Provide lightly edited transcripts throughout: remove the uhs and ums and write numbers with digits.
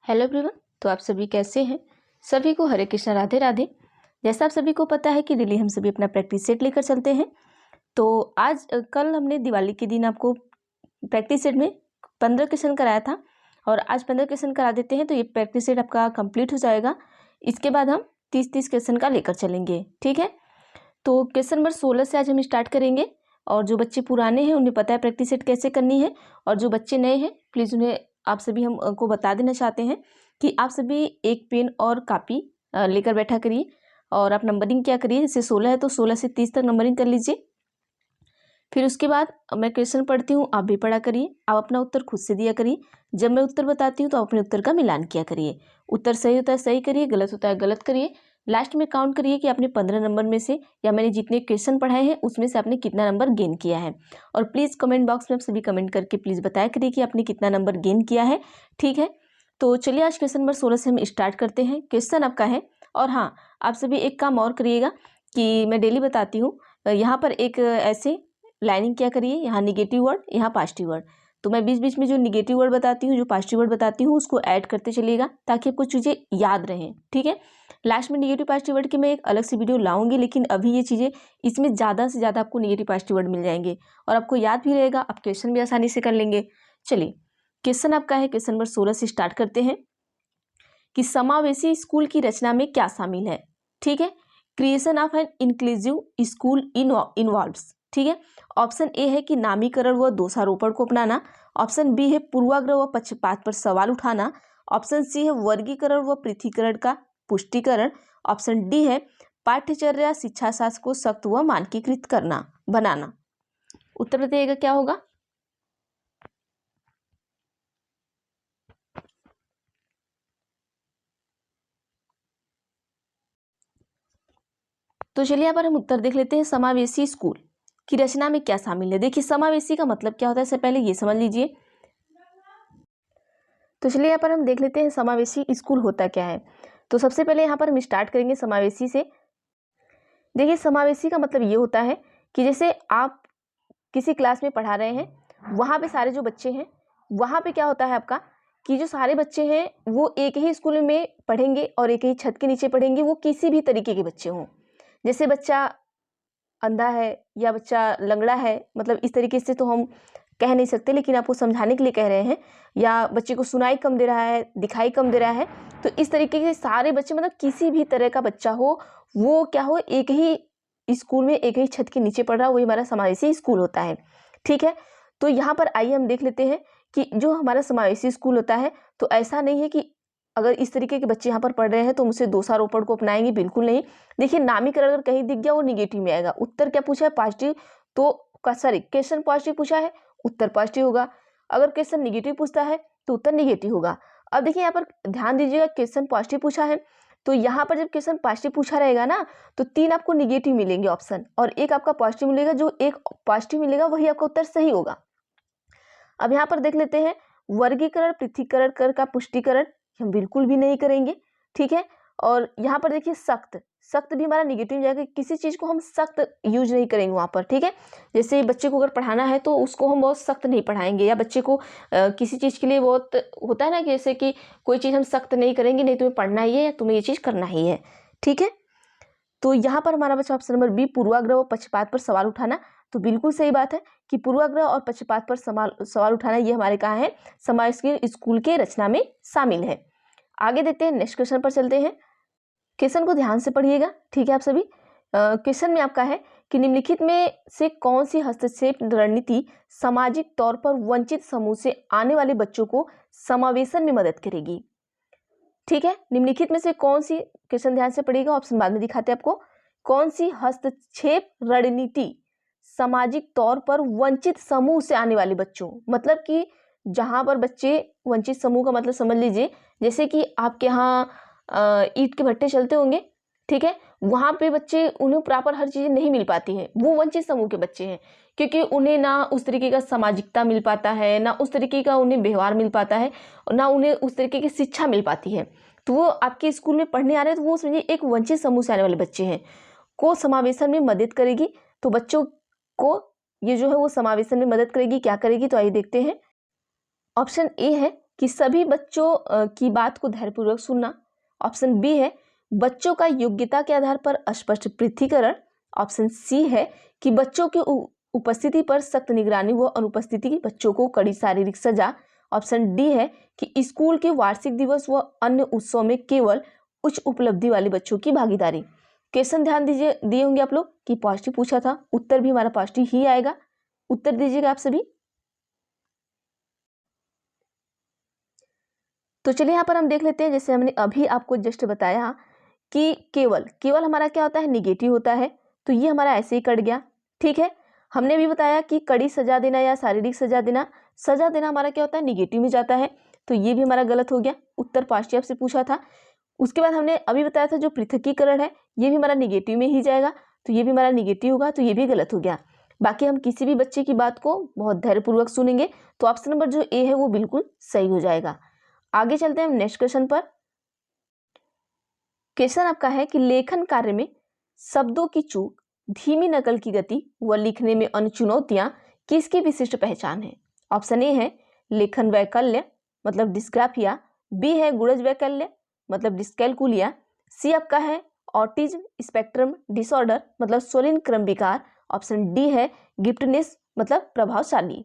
Hello everyone. तो आप सभी कैसे हैं? सभी को हरे कृष्णा, राधे राधे। जैसा आप सभी को पता है कि डेली हम सभी अपना प्रैक्टिस सेट लेकर चलते हैं। तो आज कल हमने दिवाली के दिन आपको प्रैक्टिस सेट में 15 क्वेश्चन कराया था और आज 15 क्वेश्चन करा देते हैं, तो ये प्रैक्टिस सेट आपका कंप्लीट हो जाएगा। इसके बाद हम 30-30 क्वेश्चन का लेकर चलेंगे, ठीक है। तो क्वेश्चन नंबर 16 से आज हम स्टार्ट करेंगे और जो बच्चे पुराने हैं उन्हें पता है प्रैक्टिस सेट कैसे करनी है, और जो बच्चे नए हैं प्लीज़ उन्हें आप सभी हमको बता देना चाहते हैं कि आप सभी एक पेन और कापी लेकर बैठा करिए और आप नंबरिंग क्या करिए। जैसे 16 है तो 16 से 30 तक नंबरिंग कर लीजिए। फिर उसके बाद मैं क्वेश्चन पढ़ती हूँ, आप भी पढ़ा करिए। आप अपना उत्तर खुद से दिया करिए। जब मैं उत्तर बताती हूँ तो आप अपने उत्तर का मिलान किया करिए। उत्तर सही होता है सही करिए, गलत होता है गलत करिए। लास्ट में काउंट करिए कि आपने 15 नंबर में से या मैंने जितने क्वेश्चन पढ़ाए हैं उसमें से आपने कितना नंबर गेन किया है। और प्लीज़ कमेंट बॉक्स में आप सभी कमेंट करके प्लीज़ बताया करिए कि आपने कितना नंबर गेन किया है, ठीक है। तो चलिए आज क्वेश्चन नंबर 16 से हम स्टार्ट करते हैं। क्वेश्चन आपका है, और हाँ आप सभी एक काम और करिएगा कि मैं डेली बताती हूँ, यहाँ पर एक ऐसे लाइनिंग क्या करिए, यहाँ निगेटिव वर्ड, यहाँ पॉजिटिव वर्ड। तो मैं बीच बीच में जो निगेटिव वर्ड बताती हूँ, जो पॉजिटिव वर्ड बताती हूँ, उसको ऐड करते चलिएगा ताकि आपको चीज़ें याद रहें, ठीक है। लास्ट में निगेटिव पॉजिटिव वर्ड की मैं एक अलग से वीडियो लाऊंगी, लेकिन अभी ये चीज़ें इसमें ज़्यादा से ज़्यादा आपको निगेटिव पॉजिटिव वर्ड मिल जाएंगे और आपको याद भी रहेगा, आप क्वेश्चन भी आसानी से कर लेंगे। चलिए क्वेश्चन आपका है, क्वेश्चन नंबर 16 से स्टार्ट करते हैं कि समावेशी स्कूल की रचना में क्या शामिल है, ठीक है। Creation of an inclusive school involves, ठीक है। ऑप्शन ए है कि नामीकरण व दोषारोपण को अपनाना। ऑप्शन बी है पूर्वाग्रह व पक्षपात पर सवाल उठाना। ऑप्शन सी है वर्गीकरण व पृथकीकरण का पुष्टिकरण। ऑप्शन डी है पाठ्यचर्या शिक्षा शास्त्र को सख्त व मानकीकृत करना बनाना। उत्तर बताइएगा क्या होगा। तो चलिए यहाँ पर हम उत्तर देख लेते हैं। समावेशी स्कूल की रचना में क्या शामिल है। देखिए समावेशी का मतलब क्या होता है, इससे पहले ये समझ लीजिए। तो चलिए यहाँ पर हम देख लेते हैं समावेशी स्कूल होता क्या है। तो सबसे पहले यहाँ पर हम स्टार्ट करेंगे समावेशी से। देखिए समावेशी का मतलब ये होता है कि जैसे आप किसी क्लास में पढ़ा रहे हैं, वहाँ पे सारे जो बच्चे हैं, वहाँ पे क्या होता है आपका कि जो सारे बच्चे हैं वो एक ही स्कूल में पढ़ेंगे और एक ही छत के नीचे पढ़ेंगे, वो किसी भी तरीके के बच्चे हों। जैसे बच्चा अंधा है या बच्चा लंगड़ा है, मतलब इस तरीके से तो हम कह नहीं सकते, लेकिन आपको समझाने के लिए कह रहे हैं। या बच्चे को सुनाई कम दे रहा है, दिखाई कम दे रहा है, तो इस तरीके के सारे बच्चे, मतलब किसी भी तरह का बच्चा हो, वो क्या हो, एक ही स्कूल में एक ही छत के नीचे पढ़ रहा हो, वही हमारा समावेशी स्कूल होता है, ठीक है। तो यहाँ पर आइए हम देख लेते हैं कि जो हमारा समावेशी स्कूल होता है, तो ऐसा नहीं है कि अगर इस तरीके के बच्चे यहाँ पर पढ़ रहे हैं तो मुझसे दोषारोपण को अपनाएंगे, बिल्कुल नहीं। देखिए नामीकरण अगर कहीं दिख गया वो निगेटिव में आएगा। उत्तर क्या पूछा है, पॉजिटिव, तो सॉरी क्वेश्चन पॉजिटिव पूछा है, उत्तर पॉजिटिव होगा। अगर क्वेश्चन निगेटिव पूछता है तो उत्तर निगेटिव होगा। अब देखिए यहाँ पर ध्यान दीजिएगा, क्वेश्चन पॉजिटिव पूछा है तो यहाँ पर जब क्वेश्चन पॉजिटिव पूछा रहेगा ना, तो 3 आपको निगेटिव मिलेंगे ऑप्शन और एक आपका पॉजिटिव मिलेगा। जो एक पॉजिटिव मिलेगा वही आपका उत्तर सही होगा। अब यहाँ पर देख लेते हैं वर्गीकरण पृथकीकरण कर का पुष्टिकरण, हम बिल्कुल भी नहीं करेंगे, ठीक है। और यहाँ पर देखिए सख्त, सख्त भी हमारा निगेटिव जाएगा। किसी चीज़ को हम सख्त यूज नहीं करेंगे वहाँ पर, ठीक है। जैसे बच्चे को अगर पढ़ाना है तो उसको हम बहुत सख्त नहीं पढ़ाएंगे, या बच्चे को किसी चीज़ के लिए बहुत होता है ना कि जैसे कि कोई चीज़ हम सख्त नहीं करेंगे, नहीं तुम्हें पढ़ना ही है या तुम्हें ये चीज़ करना ही है, ठीक है। तो यहाँ पर हमारा बच्चा ऑप्शन नंबर बी पूर्वाग्रह व पक्षपात पर सवाल उठाना, तो बिल्कुल सही बात है कि पूर्वाग्रह और पक्षपात पर सवाल उठाना ये हमारे कहाँ है, समावेशी स्कूल के रचना में शामिल है। आगे देखते हैं, नेक्स्ट क्वेश्चन पर चलते हैं। क्वेश्चन को ध्यान से पढ़िएगा, ठीक है आप सभी। क्वेश्चन में आपका है कि निम्नलिखित में से कौन सी हस्तक्षेप रणनीति सामाजिक तौर पर वंचित समूह से आने वाले बच्चों को समावेशन में मदद करेगी, ठीक है। निम्नलिखित में से कौन सी, क्वेश्चन ध्यान से पढ़िएगा, ऑप्शन बाद में दिखाते हैं आपको। कौन सी हस्तक्षेप रणनीति सामाजिक तौर पर वंचित समूह से आने वाले बच्चों, मतलब कि जहां पर बच्चे वंचित समूह का मतलब समझ लीजिए, जैसे कि आपके यहाँ ईंट के भट्टे चलते होंगे, ठीक है, वहां पे बच्चे, उन्हें प्रॉपर हर चीज़ नहीं मिल पाती है, वो वंचित समूह के बच्चे हैं, क्योंकि उन्हें ना उस तरीके का सामाजिकता मिल पाता है, ना उस तरीके का उन्हें व्यवहार मिल पाता है, ना उन्हें उस तरीके की शिक्षा मिल पाती है। तो वो आपके स्कूल में पढ़ने आ रहे हैं, तो वो समझिए एक वंचित समूह से आने वाले बच्चे हैं, को समावेशन में मदद करेगी। तो बच्चों को ये जो है वो समावेशन में मदद करेगी, क्या करेगी, तो आइए देखते हैं। ऑप्शन ए है कि सभी बच्चों की बात को धैर्यपूर्वक सुनना। ऑप्शन बी है बच्चों का योग्यता के आधार पर अस्पष्ट पृथकीकरण। ऑप्शन सी है कि बच्चों की उपस्थिति पर सख्त निगरानी व अनुपस्थिति की बच्चों को कड़ी शारीरिक सजा। ऑप्शन डी है कि स्कूल के वार्षिक दिवस व अन्य उत्सव में केवल उच्च उपलब्धि वाले बच्चों की भागीदारी। क्वेश्चन ध्यान दीजिए, दिए होंगे आप लोग कि पॉजिटिव पूछा था, उत्तर भी हमारा पॉजिटिव ही आएगा। उत्तर दीजिएगा आप सभी। तो चलिए यहाँ पर हम देख लेते हैं, जैसे हमने अभी आपको जस्ट बताया कि केवल हमारा क्या होता है, निगेटिव होता है, तो ये हमारा ऐसे ही कट गया। ठीक है, हमने भी बताया कि कड़ी सजा देना या शारीरिक सजा देना हमारा क्या होता है, निगेटिव में जाता है, तो ये भी हमारा गलत हो गया। उत्तर पॉजिटिव से पूछा था। उसके बाद हमने अभी बताया था जो पृथकीकरण है ये भी हमारा निगेटिव में ही जाएगा, तो ये भी हमारा निगेटिव होगा, तो ये भी गलत हो गया। बाकी हम किसी भी बच्चे की बात को बहुत धैर्यपूर्वक सुनेंगे, तो ऑप्शन नंबर जो ए है वो बिल्कुल सही हो जाएगा। आगे चलते हैं हम नेक्स्ट क्वेश्चन पर। क्वेश्चन आपका है कि लेखन कार्य में शब्दों की चूक, धीमी नकल की गति व लिखने में अन्य चुनौतियां किसकी विशिष्ट पहचान है। ऑप्शन ए है लेखन वैकल्य मतलब डिस्ग्राफिया, बी है गुणज वैकल्य मतलब डिस्कैलकुलिया, सी आपका है ऑटिज्म स्पेक्ट्रम डिसऑर्डर मतलब सोलिन क्रम विकार, ऑप्शन डी है गिफ्टनेस मतलब प्रभावशाली।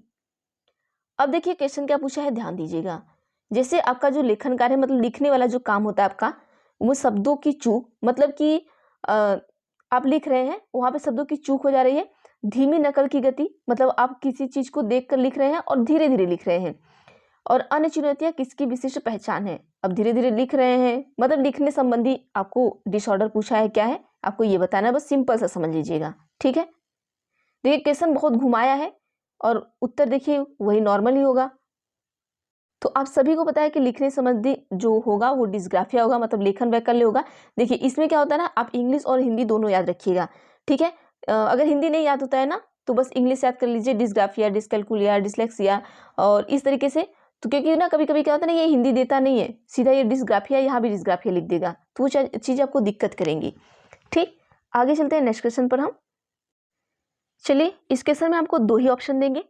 अब देखिए क्वेश्चन क्या पूछा है, ध्यान दीजिएगा। जैसे आपका जो लेखन कार्य मतलब लिखने वाला जो काम होता है आपका, वो शब्दों की चूक मतलब कि आप लिख रहे हैं वहां पे शब्दों की चूक हो जा रही है। धीमी नकल की गति मतलब आप किसी चीज को देखकर लिख रहे हैं और धीरे धीरे लिख रहे हैं। और अन्य चुनौतियां किसकी विशिष्ट पहचान है। अब धीरे धीरे लिख रहे हैं मतलब लिखने संबंधी आपको डिसऑर्डर पूछा है, क्या है आपको ये बताना है, बस सिंपल सा समझ लीजिएगा। ठीक है, देखिए क्वेश्चन बहुत घुमाया है और उत्तर देखिए वही नॉर्मल ही होगा। तो आप सभी को पता है कि लिखने संबंधी जो होगा वो डिस्ग्राफिया होगा मतलब लेखन वैकल्य होगा। देखिए इसमें क्या होता है ना, आप इंग्लिश और हिंदी दोनों याद रखिएगा। ठीक है, अगर हिंदी नहीं याद होता है ना तो बस इंग्लिश याद कर लीजिए, डिस्ग्राफिया, डिस्कैलकुलिया, डिसलेक्सिया और इस तरीके से। तो क्योंकि ना कभी कभी क्या होता है ना, ये हिंदी देता नहीं है, सीधा ये डिस्ग्राफिया यहाँ भी डिस्ग्राफिया लिख देगा, तो वो चीज़ आपको दिक्कत करेंगी। ठीक, आगे चलते हैं नेक्स्ट क्वेश्चन पर हम। चलिए इस क्वेश्चन में आपको दो ही ऑप्शन देंगे,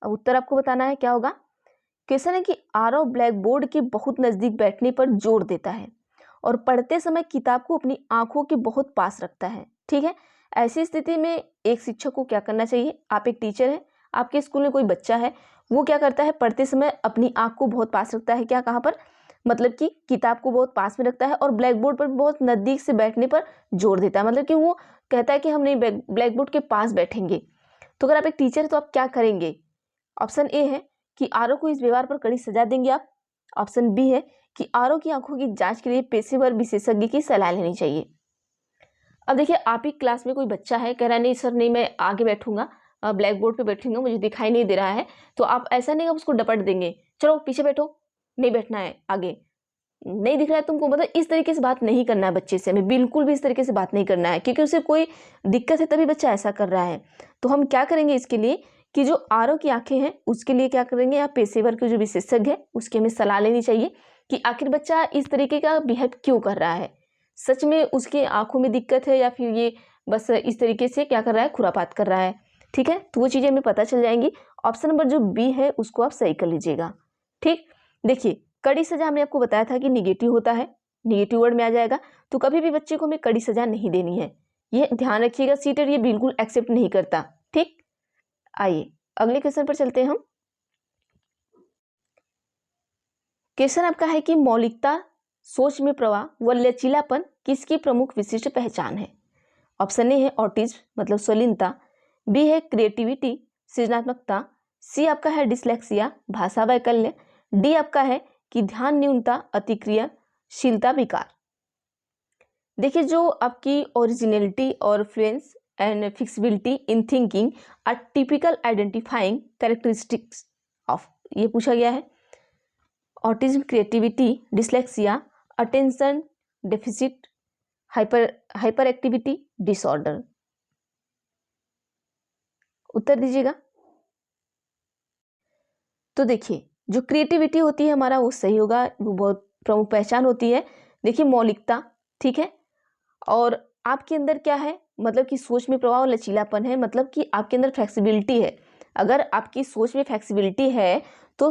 अब उत्तर आपको बताना है क्या होगा। क्वेश्चन है कि आरव ब्लैक बोर्ड के बहुत नजदीक बैठने पर जोर देता है और पढ़ते समय किताब को अपनी आंखों के बहुत पास रखता है। ठीक है, ऐसी स्थिति में एक शिक्षक को क्या करना चाहिए। आप एक टीचर है, आपके स्कूल में कोई बच्चा है, वो क्या करता है, पढ़ते समय अपनी आंख को बहुत पास रखता है, क्या कहाँ पर, मतलब कि किताब को बहुत पास में रखता है और ब्लैक बोर्ड पर बहुत नज़दीक से बैठने पर जोर देता है, मतलब कि वो कहता है कि हम नहीं ब्लैक बोर्ड के पास बैठेंगे। तो अगर आप एक टीचर है तो आप क्या करेंगे। ऑप्शन ए है कि आरव को इस व्यवहार पर कड़ी सजा देंगे आप। ऑप्शन बी है कि आरव की आंखों की जांच के लिए पेशेवर विशेषज्ञ की सलाह लेनी चाहिए। अब देखिए आप ही क्लास में कोई बच्चा है, कह रहा है नहीं सर नहीं मैं आगे बैठूंगा, ब्लैक बोर्ड पे बैठूंगा, मुझे दिखाई नहीं दे रहा है, तो आप ऐसा नहीं आप उसको डपट देंगे, चलो पीछे बैठो, नहीं बैठना है आगे, नहीं दिख रहा है तुमको, मतलब इस तरीके से बात नहीं करना है बच्चे से, हमें बिल्कुल भी इस तरीके से बात नहीं करना है, क्योंकि उसे कोई दिक्कत है तभी बच्चा ऐसा कर रहा है। तो हम क्या करेंगे इसके लिए कि जो आरव की आंखें हैं उसके लिए क्या करेंगे, या पेशेवर के जो विशेषज्ञ है उसकी हमें सलाह लेनी चाहिए कि आखिर बच्चा इस तरीके का बिहेव क्यों कर रहा है, सच में उसकी आंखों में दिक्कत है या फिर ये बस इस तरीके से क्या कर रहा है, खुरापात कर रहा है। ठीक है, तो वो चीज़ें हमें पता चल जाएंगी। ऑप्शन नंबर जो बी है उसको आप सही कर लीजिएगा। ठीक, देखिए कड़ी सजा हमने आपको बताया था कि निगेटिव होता है, निगेटिव वर्ड में आ जाएगा, तो कभी भी बच्चे को हमें कड़ी सजा नहीं देनी है, ये ध्यान रखिएगा। सीटर ये बिल्कुल एक्सेप्ट नहीं करता। ठीक, आइए अगले क्वेश्चन पर चलते हैं हम। क्वेश्चन आपका है कि मौलिकता, सोच में प्रवाह व लचीलापन किसकी प्रमुख विशिष्ट पहचान है। ऑप्शन ए है ऑटिज्म मतलब शालीनता, बी है क्रिएटिविटी सृजनात्मकता, सी आपका है डिसलेक्सिया भाषा वैकल्य, डी आपका है कि ध्यान न्यूनता अतिक्रियाशीलता विकार। देखिए जो आपकी ओरिजिनलिटी और fluency and flexibility in thinking are typical identifying characteristics of, ये पूछा गया है। Autism, creativity, dyslexia, attention deficit, hyper activity disorder, उत्तर दीजिएगा। तो देखिए जो क्रिएटिविटी होती है हमारा वो सही होगा, वो बहुत प्रमुख पहचान होती है। देखिए मौलिकता, ठीक है, और आपके अंदर क्या है, मतलब कि सोच में प्रभाव लचीलापन है, मतलब कि आपके अंदर फ्लेक्सिबिलिटी है। अगर आपकी सोच में फ्लेक्सिबिलिटी है तो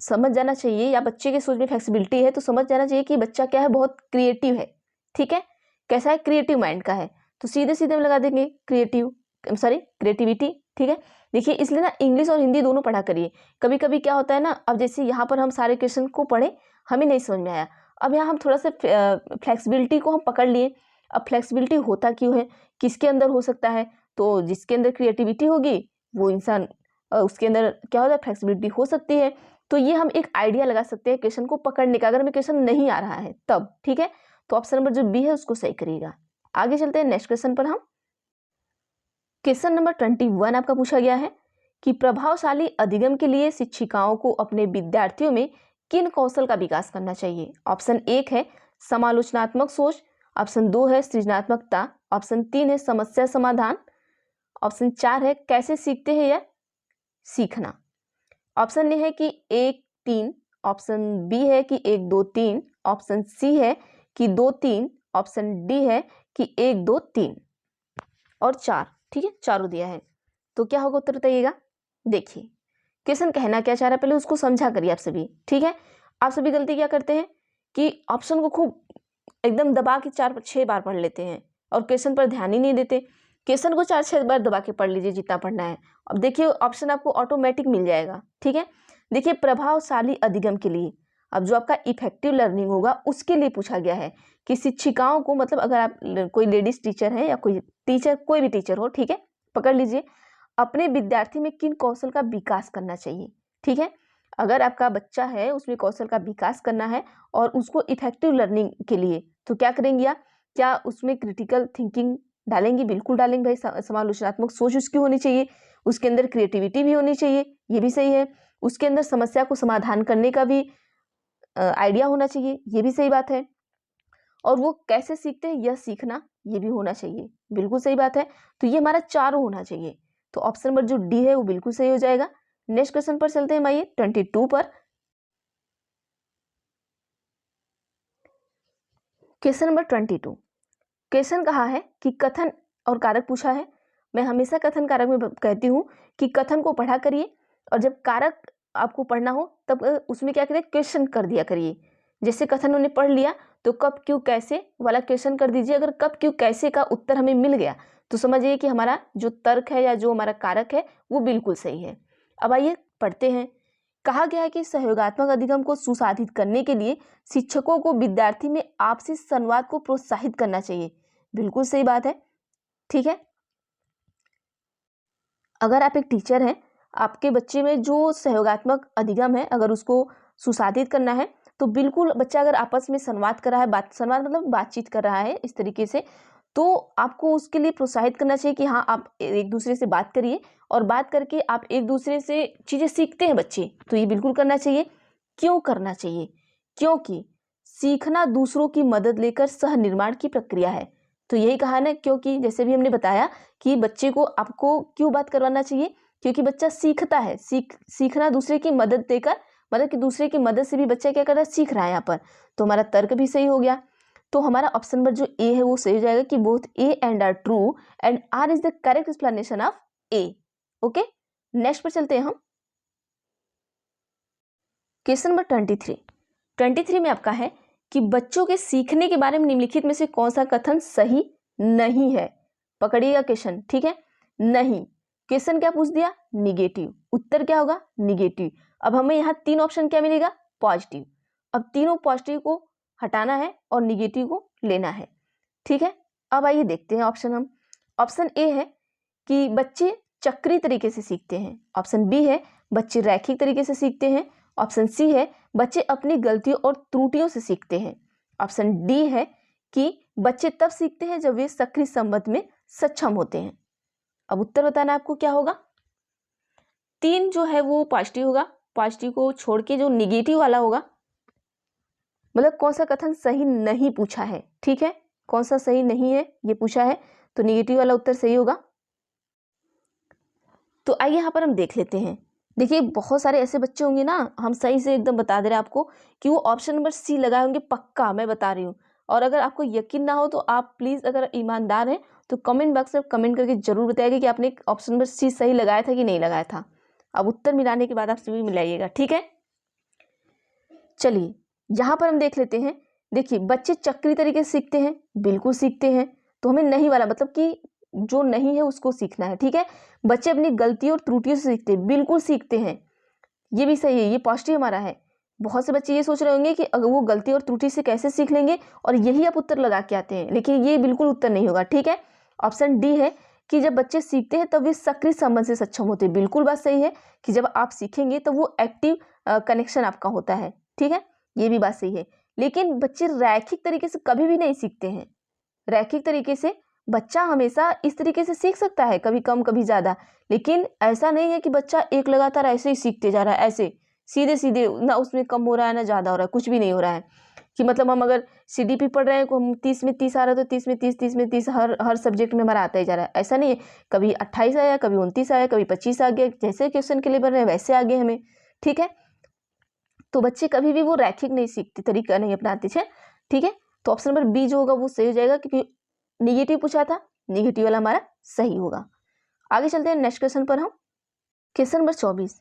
समझ जाना चाहिए, या बच्चे के सोच में फ्लेक्सिबिलिटी है तो समझ जाना चाहिए कि बच्चा क्या है, बहुत क्रिएटिव है। ठीक है, कैसा है, क्रिएटिव माइंड का है। तो सीधे सीधे हम लगा देंगे क्रिएटिविटी। ठीक है, देखिए इसलिए ना इंग्लिश और हिंदी दोनों पढ़ा करिए। कभी कभी क्या होता है ना, अब जैसे यहाँ पर हम सारे क्वेश्चन को पढ़े, हमें नहीं समझ में आया, अब यहाँ हम थोड़ा सा फ्लेक्सिबिलिटी को हम पकड़ लिए। अब फ्लेक्सिबिलिटी होता क्यों है, किसके अंदर हो सकता है, तो जिसके अंदर क्रिएटिविटी होगी वो इंसान, उसके अंदर क्या होता है, फ्लेक्सिबिलिटी हो सकती है। तो ये हम एक आइडिया लगा सकते हैं क्वेश्चन को पकड़ने का, अगर हमें क्वेश्चन नहीं आ रहा है तब। ठीक है, तो ऑप्शन नंबर जो बी है उसको सही करिएगा। आगे चलते हैं नेक्स्ट क्वेश्चन पर। हम क्वेश्चन नंबर 21 आपका पूछा गया है कि प्रभावशाली अधिगम के लिए शिक्षिकाओं को अपने विद्यार्थियों में किन कौशल का विकास करना चाहिए। ऑप्शन 1 है समालोचनात्मक सोच, ऑप्शन 2 है सृजनात्मकता, ऑप्शन 3 है समस्या समाधान, ऑप्शन 4 है कैसे सीखते हैं या सीखना। ऑप्शन ए है कि 1 3, ऑप्शन बी है कि 1 2 3, ऑप्शन सी है कि 2 3, ऑप्शन डी है कि 1 2 3 और 4। ठीक है, चारों दिया है, तो क्या होगा उत्तर बताइएगा। देखिए क्वेश्चन कहना क्या चाह रहा है, पहले उसको समझा करिए आप सभी। ठीक है, आप सभी गलती क्या करते हैं कि ऑप्शन को खूब एकदम दबा के 4-6 बार पढ़ लेते हैं और क्वेश्चन पर ध्यान ही नहीं देते। क्वेश्चन को 4-6 बार दबा के पढ़ लीजिए जितना पढ़ना है। अब देखिए ऑप्शन आपको ऑटोमेटिक मिल जाएगा। ठीक है, देखिए प्रभावशाली अधिगम के लिए, अब जो आपका इफेक्टिव लर्निंग होगा उसके लिए पूछा गया है कि शिक्षिकाओं को, मतलब अगर आप कोई लेडीज टीचर है या कोई टीचर, कोई भी टीचर हो, ठीक है, पकड़ लीजिए, अपने विद्यार्थी में किन कौशल का विकास करना चाहिए। ठीक है, अगर आपका बच्चा है उसमें कौशल का विकास करना है और उसको इफेक्टिव लर्निंग के लिए, तो क्या करेंगे आप, क्या उसमें क्रिटिकल थिंकिंग डालेंगी, बिल्कुल डालेंगे भाई। समालोचनात्मक सोच उसकी होनी चाहिए, उसके अंदर क्रिएटिविटी भी होनी चाहिए, ये भी सही है। उसके अंदर समस्या को समाधान करने का भी आइडिया होना चाहिए, ये भी सही बात है। और वो कैसे सीखते हैं यह सीखना, ये भी होना चाहिए, बिल्कुल सही बात है। तो ये हमारा चारों होना चाहिए, तो ऑप्शन नंबर जो डी है वो बिल्कुल सही हो जाएगा। नेक्स्ट क्वेश्चन पर चलते हैं आइए 22 पर। क्वेश्चन नंबर 22, क्वेश्चन कहा है कि कथन और कारक पूछा है। मैं हमेशा कथन कारक में कहती हूँ कि कथन को पढ़ा करिए और जब कारक आपको पढ़ना हो तब उसमें क्या करिए, क्वेश्चन कर दिया करिए। जैसे कथन उन्होंने पढ़ लिया तो कब क्यों कैसे वाला क्वेश्चन कर दीजिए। अगर कब क्यों कैसे का उत्तर हमें मिल गया तो समझिए कि हमारा जो तर्क है या जो हमारा कारक है वो बिल्कुल सही है। अब आइए पढ़ते हैं। कहा गया है कि सहयोगात्मक अधिगम को सुसाधित करने के लिए शिक्षकों को विद्यार्थी में आपसी संवाद को प्रोत्साहित करना चाहिए, बिल्कुल सही बात है। ठीक है, अगर आप एक टीचर हैं, आपके बच्चे में जो सहयोगात्मक अधिगम है अगर उसको सुसाधित करना है तो बिल्कुल बच्चा अगर आपस में संवाद कर रहा है, संवाद मतलब बातचीत कर रहा है इस तरीके से, तो आपको उसके लिए प्रोत्साहित करना चाहिए कि हाँ आप एक दूसरे से बात करिए और बात करके आप एक दूसरे से चीज़ें सीखते हैं बच्चे, तो ये बिल्कुल करना चाहिए। क्यों करना चाहिए, क्योंकि सीखना दूसरों की मदद लेकर सह निर्माण की प्रक्रिया है। तो यही कहा ना, क्योंकि जैसे भी हमने बताया कि बच्चे को आपको क्यों बात करवाना चाहिए, क्योंकि बच्चा सीखता है, सीखना दूसरे की मदद देकर, मतलब कि दूसरे की मदद से भी बच्चा क्या कर रहा है, सीख रहा है यहाँ पर। तो हमारा तर्क भी सही हो गया। तो हमारा ऑप्शन नंबर जो ए है वो सही हो जाएगा कि both A and R true and R is the correct explanation of A. Okay, next पर चलते हैं हम। क्वेश्चन नंबर 23 में आपका है कि बच्चों के सीखने के बारे में निम्नलिखित में से कौन सा कथन सही नहीं है। पकड़िएगा क्वेश्चन, ठीक है, नहीं। क्वेश्चन क्या पूछ दिया, निगेटिव, उत्तर क्या होगा, निगेटिव। अब हमें यहाँ 3 ऑप्शन क्या मिलेगा, पॉजिटिव। अब तीनों पॉजिटिव को हटाना है और निगेटिव को लेना है। ठीक है, अब आइए देखते हैं ऑप्शन। हम ऑप्शन ए है कि बच्चे चक्रीय तरीके से सीखते हैं, ऑप्शन बी है बच्चे रैखिक तरीके से सीखते हैं, ऑप्शन सी है बच्चे अपनी गलतियों और त्रुटियों से सीखते हैं, ऑप्शन डी है कि बच्चे तब सीखते हैं जब वे सक्रिय संबंध में सक्षम होते हैं। अब उत्तर बताना आपको क्या होगा। 3 जो है वो पॉजिटिव होगा, पॉजिटिव को छोड़ के जो निगेटिव वाला होगा, मतलब कौन सा कथन सही नहीं पूछा है। ठीक है, कौन सा सही नहीं है ये पूछा है, तो निगेटिव वाला उत्तर सही होगा। तो आइए यहाँ पर हम देख लेते हैं। देखिए बहुत सारे ऐसे बच्चे होंगे ना, हम सही से एकदम बता दे रहे हैं आपको कि वो ऑप्शन नंबर सी लगाए होंगे, पक्का मैं बता रही हूँ। और अगर आपको यकीन ना हो तो आप प्लीज़, अगर ईमानदार हैं तो कमेंट बॉक्स में कमेंट करके जरूर बताइएगा कि आपने ऑप्शन नंबर सी सही लगाया था कि नहीं लगाया था। अब उत्तर मिलाने के बाद आप सभी मिलाइएगा, ठीक है। चलिए यहाँ पर हम देख लेते हैं। देखिए बच्चे चक्री तरीके से सीखते हैं, बिल्कुल सीखते हैं। तो हमें नहीं वाला मतलब कि जो नहीं है उसको सीखना है, ठीक है। बच्चे अपनी गलतियों और त्रुटियों से सीखते हैं, बिल्कुल सीखते हैं, ये भी सही है, ये पॉजिटिव हमारा है। बहुत से बच्चे ये सोच रहे होंगे कि अगर वो गलती और त्रुटि से कैसे सीख लेंगे और यही आप उत्तर लगा के आते हैं, लेकिन ये बिल्कुल उत्तर नहीं होगा, ठीक है। ऑप्शन डी है कि जब बच्चे सीखते हैं तब वे सक्रिय संबंध से सक्षम होते हैं। बिल्कुल बात सही है कि जब आप सीखेंगे तो वो एक्टिव कनेक्शन आपका होता है, ठीक है, ये भी बात सही है। लेकिन बच्चे रैखिक तरीके से कभी भी नहीं सीखते हैं। रैखिक तरीके से बच्चा हमेशा इस तरीके से सीख सकता है, कभी कम कभी ज़्यादा, लेकिन ऐसा नहीं है कि बच्चा एक लगातार ऐसे ही सीखते जा रहा है, ऐसे सीधे सीधे, ना उसमें कम हो रहा है ना ज़्यादा हो रहा है, कुछ भी नहीं हो रहा है। कि मतलब हम अगर सीडीपी पढ़ रहे हैं, को हम 30 में 30 आ रहा है तो 30 में 30, 30 में 30 हर सब्जेक्ट में हमारा आता ही जा रहा है, ऐसा नहीं है। कभी 28 आया, कभी 29 आया, कभी 25 आ गया, जैसे क्वेश्चन के लिए बन रहे हैं वैसे आ गए हमें, ठीक है। तो बच्चे कभी भी वो रैखिक नहीं सीखते, तरीका नहीं अपनाते थे, ठीक है। तो ऑप्शन नंबर बी जो होगा वो सही हो जाएगा, क्योंकि निगेटिव पूछा था, निगेटिव वाला हमारा सही होगा। आगे चलते हैं नेक्स्ट क्वेश्चन पर हम। Question number 24।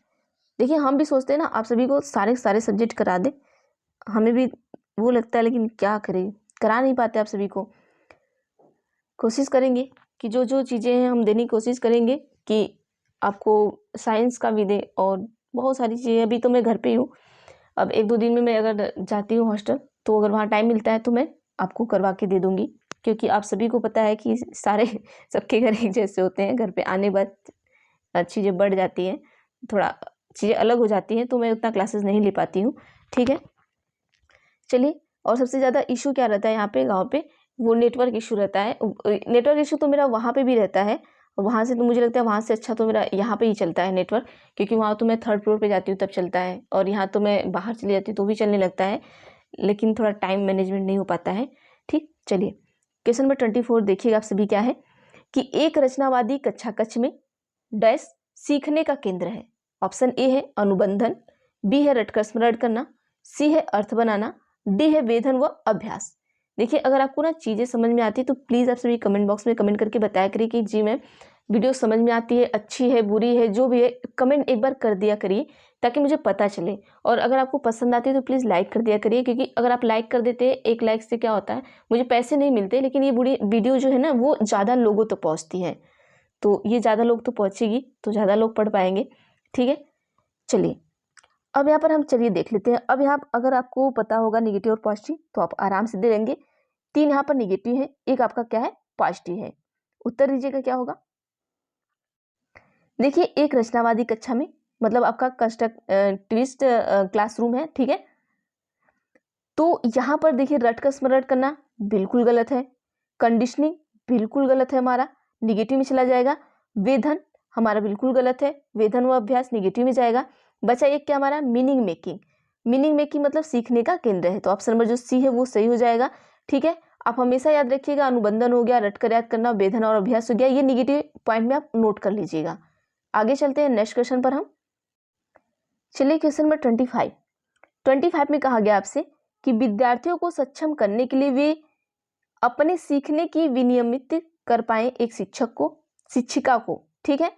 देखिए हम भी सोचते हैं ना आप सभी को सारे सारे सब्जेक्ट करा दे, हमें भी वो लगता है, लेकिन क्या करें, करा नहीं पाते आप सभी को। कोशिश करेंगे कि जो जो चीज़ें हैं हम देने की कोशिश करेंगे कि आपको साइंस का भी दे, और बहुत सारी चीज़ें। अभी तो मैं घर पे ही हूँ, अब 1-2 दिन में मैं अगर जाती हूँ हॉस्टल, तो अगर वहाँ टाइम मिलता है तो मैं आपको करवा के दे दूँगी, क्योंकि आप सभी को पता है कि सारे सबके घर एक जैसे होते हैं। घर पे आने के बाद चीज़ें बढ़ जाती हैं, थोड़ा चीज़ें अलग हो जाती हैं, तो मैं उतना क्लासेस नहीं ले पाती हूँ, ठीक है। चलिए, और सबसे ज़्यादा इशू क्या रहता है यहाँ पे गाँव पे, वो नेटवर्क इशू रहता है। नेटवर्क इशू तो मेरा वहाँ पे भी रहता है, वहाँ से तो मुझे लगता है वहाँ से अच्छा तो मेरा यहाँ पे ही चलता है नेटवर्क, क्योंकि वहाँ तो मैं 3rd फ्लोर पे जाती हूँ तब चलता है, और यहाँ तो मैं बाहर चली जाती हूँ तो भी चलने लगता है, लेकिन थोड़ा टाइम मैनेजमेंट नहीं हो पाता है, ठीक। चलिए क्वेश्चन नंबर 24 देखिएगा आप सभी, क्या है कि एक रचनावादी कक्षा कक्ष में डैश सीखने का केंद्र है। ऑप्शन ए है अनुबंधन, बी है रटकर स्मरण करना, सी है अर्थ बनाना, डी है वेधन व अभ्यास। देखिए अगर आपको ना चीज़ें समझ में आती है तो प्लीज़ आप सभी कमेंट बॉक्स में कमेंट करके बताया करिए कि जी मैं वीडियो समझ में आती है, अच्छी है, बुरी है, जो भी है कमेंट एक बार कर दिया करिए ताकि मुझे पता चले। और अगर आपको पसंद आती है तो प्लीज़ लाइक कर दिया करिए, क्योंकि अगर आप लाइक कर देते हैं, एक लाइक से क्या होता है, मुझे पैसे नहीं मिलते, लेकिन ये बुरी वीडियो जो है ना वो ज़्यादा लोगों तक पहुँचती है, तो ये ज़्यादा लोग तो पहुँचेगी तो ज़्यादा लोग पढ़ पाएंगे, ठीक है। चलिए अब यहाँ पर हम चलिए देख लेते हैं। अब यहाँ अगर आपको पता होगा निगेटिव और पॉजिटिव तो आप आराम से दे देंगे। 3 यहाँ पर निगेटिव है, एक आपका क्या है पॉजिटिव है। उत्तर दीजिएगा क्या होगा। देखिए एक रचनावादी कक्षा में मतलब आपका ट्विस्ट क्लासरूम है, ठीक है। तो यहाँ पर देखिए रट का स्मरण करना बिल्कुल गलत है, कंडीशनिंग बिल्कुल गलत है, हमारा निगेटिव में चला जाएगा। वेधन हमारा बिल्कुल गलत है, वेधन व अभ्यास निगेटिव में जाएगा। बचा एक क्या हमारा मीनिंग मेकिंग, मीनिंग मेकिंग मतलब सीखने का केंद्र है, तो ऑप्शन नंबर जो सी है वो सही हो जाएगा, ठीक है। आप हमेशा याद रखिएगा अनुबंधन हो गया, रटकर याद करना, वेधन और अभ्यास हो गया, ये निगेटिव पॉइंट में आप नोट कर लीजिएगा। आगे चलते हैं नेक्स्ट क्वेश्चन पर हम। चलिए क्वेश्चन नंबर 25 में कहा गया आपसे कि विद्यार्थियों को सक्षम करने के लिए वे अपने सीखने की विनियमित कर पाए एक शिक्षिका को, ठीक है।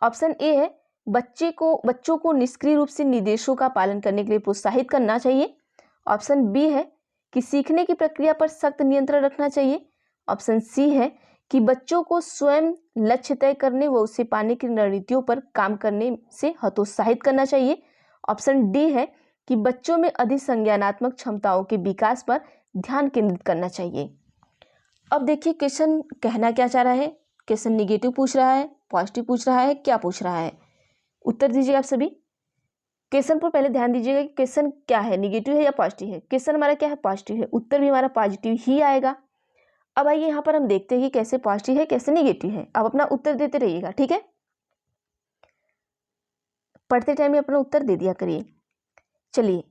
ऑप्शन ए है बच्चों को निष्क्रिय रूप से निर्देशों का पालन करने के लिए प्रोत्साहित करना चाहिए। ऑप्शन बी है कि सीखने की प्रक्रिया पर सख्त नियंत्रण रखना चाहिए। ऑप्शन सी है कि बच्चों को स्वयं लक्ष्य तय करने व उसे पाने की रणनीतियों पर काम करने से हतोत्साहित करना चाहिए। ऑप्शन डी है कि बच्चों में अधिक संज्ञानात्मक क्षमताओं के विकास पर ध्यान केंद्रित करना चाहिए। अब देखिए क्वेश्चन कहना क्या चाह रहा है, क्वेश्चन निगेटिव पूछ रहा है, पॉजिटिव पूछ रहा है, क्या पूछ रहा है, उत्तर दीजिए आप सभी। क्वेश्चन पर पहले ध्यान दीजिएगा कि क्वेश्चन क्या है, निगेटिव है या पॉजिटिव है। क्वेश्चन हमारा क्या है पॉजिटिव है, उत्तर भी हमारा पॉजिटिव ही आएगा। अब आइए यहाँ पर हम देखते हैं कि कैसे पॉजिटिव है कैसे निगेटिव है। आप अपना उत्तर देते रहिएगा, ठीक है, पढ़ते टाइम में अपना उत्तर दे दिया करिए। चलिए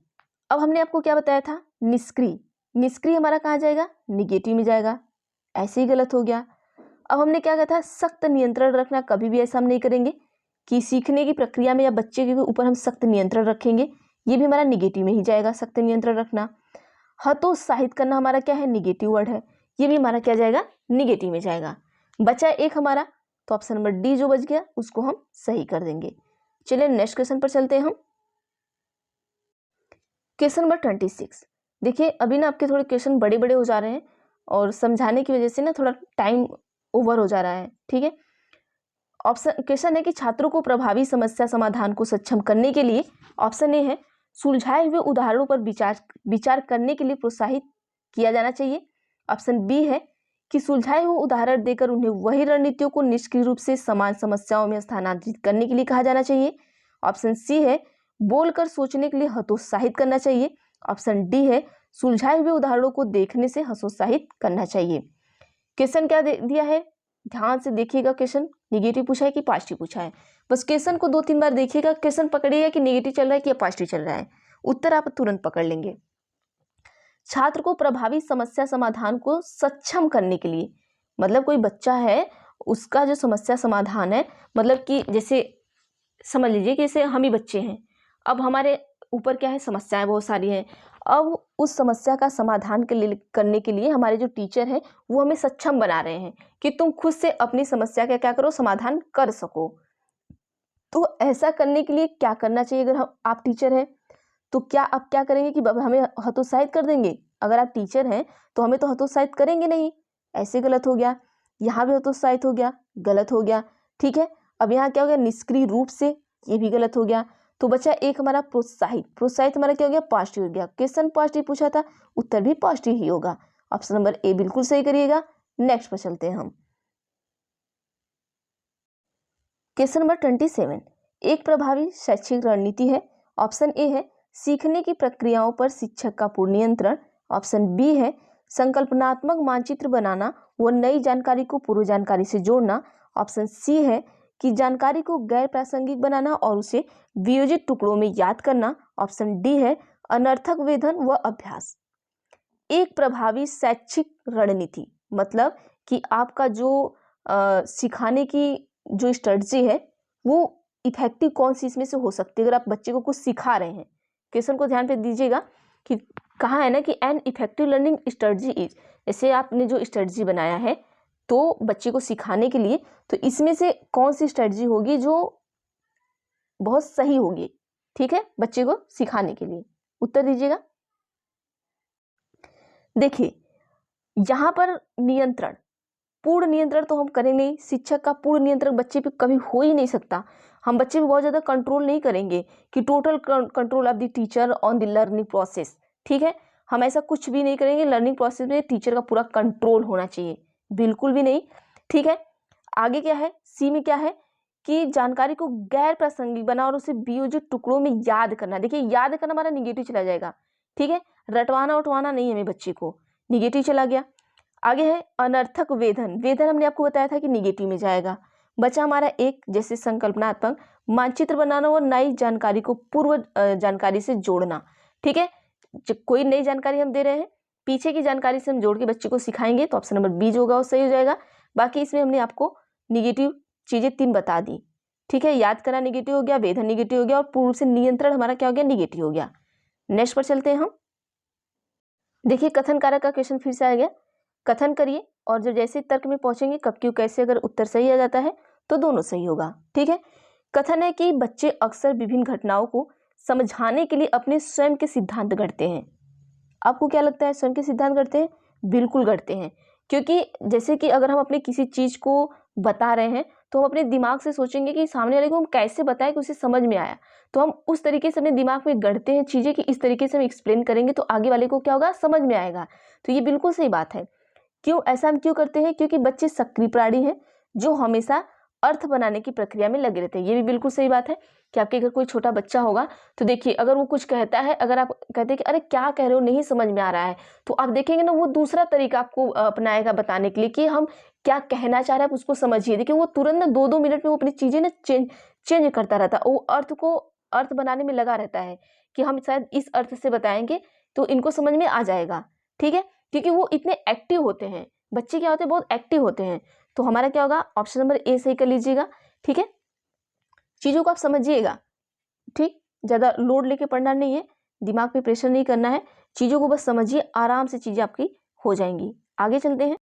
अब हमने आपको क्या बताया था, निष्क्रिय, निष्क्रिय हमारा कहाँ जाएगा, निगेटिव में जाएगा, ऐसे ही गलत हो गया। अब हमने क्या कहा था, सख्त नियंत्रण रखना, कभी भी ऐसा हम नहीं करेंगे कि सीखने की प्रक्रिया में या बच्चे के ऊपर हम सख्त नियंत्रण रखेंगे, ये भी हमारा निगेटिव में ही जाएगा, सख्त नियंत्रण रखना। हतोत्साहित करना हमारा क्या है, निगेटिव वर्ड है, ये भी हमारा क्या जाएगा, निगेटिव में जाएगा। बचा एक हमारा, तो ऑप्शन नंबर डी जो बच गया उसको हम सही कर देंगे। चलिए नेक्स्ट क्वेश्चन पर चलते हैं हम। Question number 26। देखिए अभी ना आपके थोड़े क्वेश्चन बड़े बड़े हो जा रहे हैं और समझाने की वजह से ना थोड़ा टाइम ओवर हो जा रहा है। ठीक है, ऑप्शन क्वेश्चन है कि छात्रों को प्रभावी समस्या समाधान को सक्षम करने के लिए ऑप्शन ए है सुलझाए हुए उदाहरणों पर विचार करने के लिए प्रोत्साहित किया जाना चाहिए। ऑप्शन बी है कि सुलझाए हुए उदाहरण देकर उन्हें वही रणनीतियों को निष्क्रिय रूप से समान समस्याओं में स्थानांतरित करने के लिए कहा जाना चाहिए। ऑप्शन सी है बोलकर सोचने के लिए हतोत्साहित करना चाहिए। ऑप्शन डी है सुलझाए हुए उदाहरणों को देखने से हतोत्साहित करना चाहिए। क्वेश्चन क्या दिया है, ध्यान से देखिएगा। क्वेश्चन निगेटिव पूछा है कि पॉजिटिव पूछा है, बस क्वेश्चन को 2-3 बार देखिएगा। क्वेश्चन पकड़िएगा कि निगेटिव चल रहा है कि पॉजिटिव चल रहा है, उत्तर आप तुरंत पकड़ लेंगे। छात्र को प्रभावी समस्या समाधान को सक्षम करने के लिए, मतलब कोई बच्चा है उसका जो समस्या समाधान है, मतलब कि जैसे समझ लीजिए कि जैसे हम ही बच्चे हैं, अब हमारे ऊपर क्या है समस्याएं बहुत सारी हैं। अब उस समस्या का समाधान करने के लिए हमारे जो टीचर हैं वो हमें सक्षम बना रहे हैं कि तुम खुद से अपनी समस्या का क्या करो, समाधान कर सको। तो ऐसा करने के लिए क्या करना चाहिए? अगर आप टीचर हैं तो क्या आप क्या करेंगे कि हमें हतोत्साहित कर देंगे? अगर आप टीचर हैं तो हमें तो हतोत्साहित करेंगे नहीं, ऐसे गलत हो गया। यहाँ भी हतोत्साहित हो गया, गलत हो गया। ठीक है, अब यहाँ क्या हो गया, निष्क्रिय रूप से, ये भी गलत हो गया। तो बच्चा एक हमारा प्रोत्साहित हमारा क्या हो गया, पॉजिटिव हो गया। क्वेश्चन पॉजिटिव पूछा था, उत्तर भी पॉजिटिव ही होगा। ऑप्शन नंबर ए बिल्कुल सही करिएगा। नेक्स्ट पर चलते हैं हम। क्वेश्चन नंबर 27, एक प्रभावी शैक्षिक रणनीति है। ऑप्शन ए है सीखने की प्रक्रियाओं पर शिक्षक का पूर्ण नियंत्रण। ऑप्शन बी है संकल्पनात्मक मानचित्र बनाना व नई जानकारी को पूर्व जानकारी से जोड़ना। ऑप्शन सी है कि जानकारी को गैर प्रासंगिक बनाना और उसे वियोजित टुकड़ों में याद करना। ऑप्शन डी है अनर्थक वेधन व अभ्यास। एक प्रभावी शैक्षिक रणनीति मतलब कि आपका जो सिखाने की जो स्ट्रेटजी है वो इफेक्टिव कौन सी इसमें से हो सकती है। अगर आप बच्चे को कुछ सिखा रहे हैं, क्वेश्चन को ध्यान पे दीजिएगा कि कहा है ना कि an effective learning strategy is, जैसे आपने जो स्ट्रेटजी बनाया है तो बच्चे को सिखाने के लिए, तो इसमें से कौन सी स्ट्रेटजी होगी जो बहुत सही होगी, ठीक है, बच्चे को सिखाने के लिए। उत्तर दीजिएगा। देखिए यहाँ पर नियंत्रण, पूर्ण नियंत्रण तो हम करेंगे नहीं, शिक्षक का पूर्ण नियंत्रण बच्चे पे कभी हो ही नहीं सकता। हम बच्चे पे बहुत ज़्यादा कंट्रोल नहीं करेंगे कि total control of the teacher on the learning process. ठीक है, हम ऐसा कुछ भी नहीं करेंगे। लर्निंग प्रोसेस में टीचर का पूरा कंट्रोल होना चाहिए, बिल्कुल भी नहीं। ठीक है, आगे क्या है, सी में क्या है कि जानकारी को गैर प्रासंगिक बना और उसे वियोजित टुकड़ों में याद करना। देखिए याद करना हमारा निगेटिव चला जाएगा। ठीक है, रटवाना उठवाना नहीं है हमें बच्चे को, निगेटिव चला गया। आगे है अनर्थक वेधन, वेधन हमने आपको बताया था कि निगेटिव में जाएगा। बचा हमारा एक, जैसे संकल्पनात्मक मानचित्र बनाना और नई जानकारी को पूर्व जानकारी से जोड़ना। ठीक है, कोई नई जानकारी हम दे रहे हैं, पीछे की जानकारी से हम जोड़ के बच्चे को सिखाएंगे, तो ऑप्शन नंबर बी जो होगा वो सही हो जाएगा। बाकी इसमें हमने आपको निगेटिव चीजें 3 बता दी। ठीक है, याद करना निगेटिव हो गया, वेधन निगेटिव हो गया और पूर्व से नियंत्रण हमारा क्या हो गया, निगेटिव हो गया। नेक्स्ट पर चलते हैं हम। देखिए कथन कारक का क्वेश्चन फिर से आ गया। कथन करिए और जब जैसे तर्क में पहुंचेंगे कब क्यों कैसे, अगर उत्तर सही आ जाता है तो दोनों सही होगा। ठीक है, कथन है कि बच्चे अक्सर विभिन्न घटनाओं को समझाने के लिए अपने स्वयं के सिद्धांत गढ़ते हैं। आपको क्या लगता है, स्वयं के सिद्धांत गढ़ते हैं? बिल्कुल गढ़ते हैं, क्योंकि जैसे कि अगर हम अपने किसी चीज को बता रहे हैं तो हम अपने दिमाग से सोचेंगे कि सामने वाले को हम कैसे बताएं कि उसे समझ में आया, तो हम उस तरीके से अपने दिमाग में गढ़ते हैं चीजें कि इस तरीके से हम एक्सप्लेन करेंगे तो आगे वाले को क्या होगा, समझ में आएगा। तो ये बिल्कुल सही बात है। क्यों ऐसा हम क्यों करते हैं? क्योंकि बच्चे सक्रिय प्राणी हैं जो हमेशा अर्थ बनाने की प्रक्रिया में लगे रहते हैं। ये भी बिल्कुल सही बात है कि आपके घर कोई छोटा बच्चा होगा तो देखिए अगर वो कुछ कहता है, अगर आप कहते हैं कि अरे क्या कह रहे हो, नहीं समझ में आ रहा है, तो आप देखेंगे ना वो दूसरा तरीका आपको अपनाएगा बताने के लिए कि हम क्या कहना चाह रहे हैं, आप उसको समझिए। देखिए वो तुरंत ना 2-2 मिनट में वो अपनी चीजें ना चेंज करता रहता है, वो अर्थ बनाने में लगा रहता है कि हम शायद इस अर्थ से बताएंगे तो इनको समझ में आ जाएगा। ठीक है, क्योंकि वो इतने एक्टिव होते हैं, बच्चे क्या होते हैं, बहुत एक्टिव होते हैं। तो हमारा क्या होगा, ऑप्शन नंबर ए सही कर लीजिएगा। ठीक है, चीजों को आप समझिएगा, ठीक, ज्यादा लोड लेके पढ़ना नहीं है, दिमाग पे प्रेशर नहीं करना है, चीजों को बस समझिए, आराम से चीजें आपकी हो जाएंगी। आगे चलते हैं।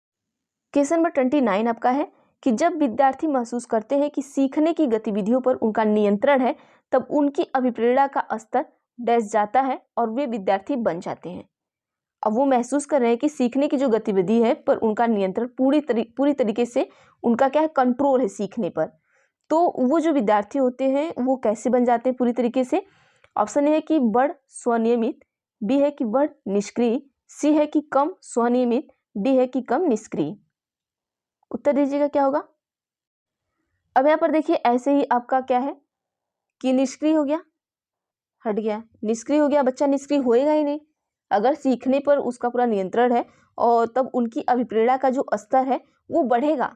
क्वेश्चन नंबर 29 आपका है कि जब विद्यार्थी महसूस करते हैं कि सीखने की गतिविधियों पर उनका नियंत्रण है तब उनकी अभिप्रेरणा का स्तर डैश जाता है और वे विद्यार्थी बन जाते हैं। अब वो महसूस कर रहे हैं कि सीखने की जो गतिविधि है पर उनका नियंत्रण पूरी तरीके से उनका क्या है, कंट्रोल है सीखने पर। तो वो जो विद्यार्थी होते हैं वो कैसे बन जाते हैं पूरी तरीके से? ऑप्शन ए है कि बढ़ स्वनियमित, बी है कि बढ़ निष्क्रिय, सी है कि कम स्वनियमित, डी है कि कम निष्क्रिय। उत्तर दीजिएगा क्या होगा। अब यहाँ पर देखिए ऐसे ही आपका क्या है कि निष्क्रिय हो गया, हट गया, निष्क्रिय हो गया, बच्चा निष्क्रिय होएगा ही नहीं। अगर सीखने पर उसका पूरा नियंत्रण है और तब उनकी अभिप्रेरणा का जो स्तर है वो बढ़ेगा।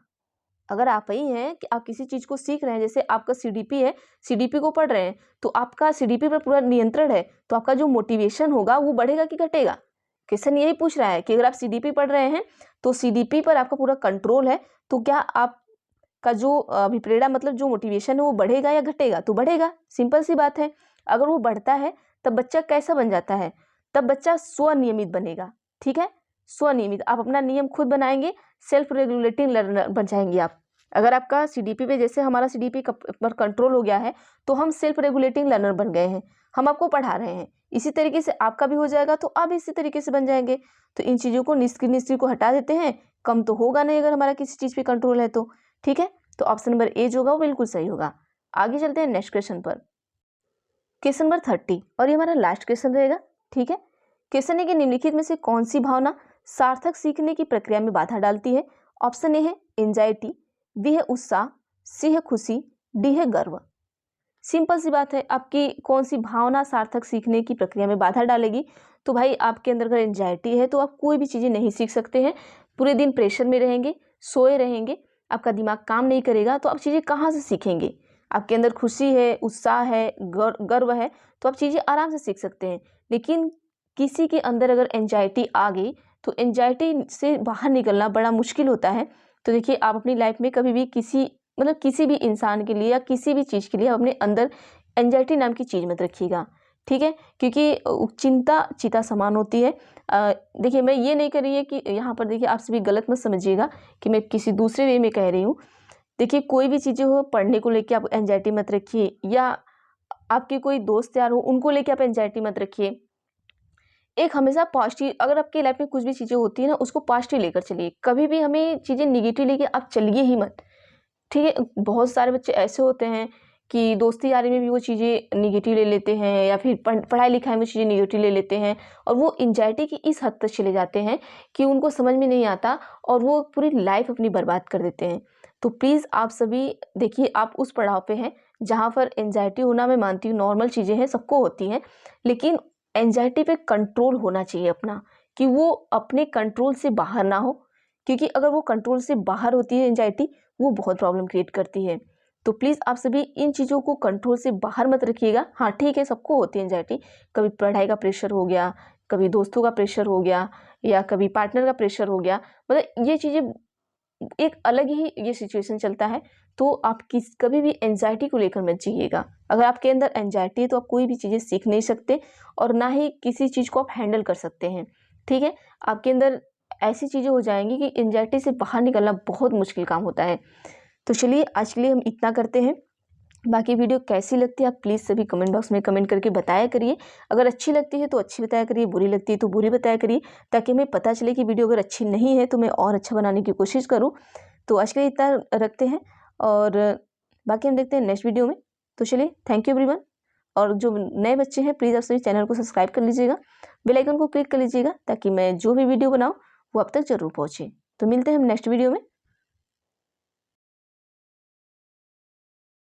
अगर आप ही हैं कि आप किसी चीज़ को सीख रहे हैं, जैसे आपका सीडीपी है, सीडीपी को पढ़ रहे हैं, तो आपका सीडीपी पर पूरा नियंत्रण है, तो आपका जो मोटिवेशन होगा वो बढ़ेगा कि घटेगा? क्वेश्चन यही पूछ रहा है कि अगर आप सीडीपी पढ़ रहे हैं तो सीडीपी पर आपका पूरा कंट्रोल है, तो क्या आपका जो अभिप्रेरणा मतलब जो मोटिवेशन है वो बढ़ेगा या घटेगा? तो बढ़ेगा, सिंपल सी बात है। अगर वो बढ़ता है तब बच्चा कैसा बन जाता है? तब बच्चा स्वनियमित बनेगा। ठीक है, स्वनियमित, आप अपना नियम खुद बनाएंगे, सेल्फ रेगुलेटिंग लर्नर बन जाएंगे आप। अगर आपका सीडीपी पे, जैसे हमारा सीडीपी पर कंट्रोल हो गया है तो हम सेल्फ रेगुलेटिंग लर्नर बन गए हैं, हम आपको पढ़ा रहे हैं। इसी तरीके से आपका भी हो जाएगा तो आप इसी तरीके से बन जाएंगे। तो इन चीज़ों को निष्क्रिय को हटा देते हैं, कम तो होगा नहीं अगर हमारा किसी चीज़ पे कंट्रोल है तो। ठीक है, तो ऑप्शन नंबर ए जो होगा वो बिल्कुल सही होगा। आगे चलते हैं नेक्स्ट क्वेश्चन पर। क्वेश्चन नंबर 30 और ये हमारा लास्ट क्वेश्चन रहेगा। ठीक है, क्वेश्चन है कि निम्नलिखित में से कौन सी भावना सार्थक सीखने की प्रक्रिया में बाधा डालती है? ऑप्शन ए है एंजाइटी, बी है उत्साह, सी है खुशी, डी है गर्व। सिंपल सी बात है, आपकी कौन सी भावना सार्थक सीखने की प्रक्रिया में बाधा डालेगी? तो भाई आपके अंदर अगर एंजाइटी है तो आप कोई भी चीज़ें नहीं सीख सकते हैं, पूरे दिन प्रेशर में रहेंगे, सोए रहेंगे, आपका दिमाग काम नहीं करेगा, तो आप चीज़ें कहाँ से सीखेंगे? आपके अंदर खुशी है, उत्साह है, गर्व है, तो आप चीज़ें आराम से सीख सकते हैं। लेकिन किसी के अंदर अगर एंजाइटी आ गई तो एंजाइटी से बाहर निकलना बड़ा मुश्किल होता है। तो देखिए आप अपनी लाइफ में कभी भी किसी भी इंसान के लिए या किसी भी चीज़ के लिए अपने अंदर एंजाइटी नाम की चीज़ मत रखिएगा। ठीक है, क्योंकि चिंता चीता समान होती है। देखिए मैं ये नहीं कर रही है कि यहाँ पर देखिए आप सभी गलत मत समझिएगा कि मैं किसी दूसरे वे में कह रही हूँ। देखिए कोई भी चीज़ें हो, पढ़ने को लेके आप एंजाइटी मत रखिए, या आपके कोई दोस्त यार हो उनको लेके आप एंजाइटी मत रखिए। एक हमेशा पॉजिटिव, अगर आपकी लाइफ में कुछ भी चीज़ें होती है ना उसको पॉजिटिव लेकर चलिए, कभी भी हमें चीज़ें निगेटिव लेके आप चलिए ही मत। ठीक है, बहुत सारे बच्चे ऐसे होते हैं कि दोस्ती यारी में भी वो चीज़ें निगेटिव ले लेते हैं, या फिर पढ़ाई लिखाई में चीज़ें निगेटिव ले लेते हैं, और वो एंजाइटी की इस हद तक चले जाते हैं कि उनको समझ में नहीं आता और वो पूरी लाइफ अपनी बर्बाद कर देते हैं। तो प्लीज़ आप सभी देखिए, आप उस पड़ाव पे हैं जहाँ पर एंजाइटी होना, मैं मानती हूँ नॉर्मल चीज़ें हैं, सबको होती हैं, लेकिन एंजाइटी पे कंट्रोल होना चाहिए अपना, कि वो अपने कंट्रोल से बाहर ना हो, क्योंकि अगर वो कंट्रोल से बाहर होती है एंजाइटी, वो बहुत प्रॉब्लम क्रिएट करती है। तो प्लीज़ आप सभी इन चीज़ों को कंट्रोल से बाहर मत रखिएगा। हाँ ठीक है, सबको होती है एंजाइटी, कभी पढ़ाई का प्रेशर हो गया, कभी दोस्तों का प्रेशर हो गया, या कभी पार्टनर का प्रेशर हो गया, मतलब ये चीज़ें एक अलग ही ये सिचुएशन चलता है। तो आप कभी भी एंजाइटी को लेकर मत जाइएगा। अगर आपके अंदर एंजाइटी है तो आप कोई भी चीज़ें सीख नहीं सकते, और ना ही किसी चीज़ को आप हैंडल कर सकते हैं। ठीक है, आपके अंदर ऐसी चीज़ें हो जाएंगी कि एंजाइटी से बाहर निकलना बहुत मुश्किल काम होता है। तो चलिए आज के लिए हम इतना करते हैं। बाकी वीडियो कैसी लगती है आप प्लीज़ सभी कमेंट बॉक्स में कमेंट करके बताया करिए। अगर अच्छी लगती है तो अच्छी बताया करिए, बुरी लगती है तो बुरी बताया करिए, ताकि हमें पता चले कि वीडियो अगर अच्छी नहीं है तो मैं और अच्छा बनाने की कोशिश करूँ। तो आज के लिए इतना रखते हैं, और बाकी हम देखते हैं नेक्स्ट वीडियो में। तो चलिए, थैंक यू एवरीवन। और जो नए बच्चे हैं प्लीज़ आप सभी चैनल को सब्सक्राइब कर लीजिएगा, बेल आइकन को क्लिक कर लीजिएगा, ताकि मैं जो भी वीडियो बनाऊँ वो आप तक जरूर पहुँचे। तो मिलते हैं हम नेक्स्ट वीडियो में।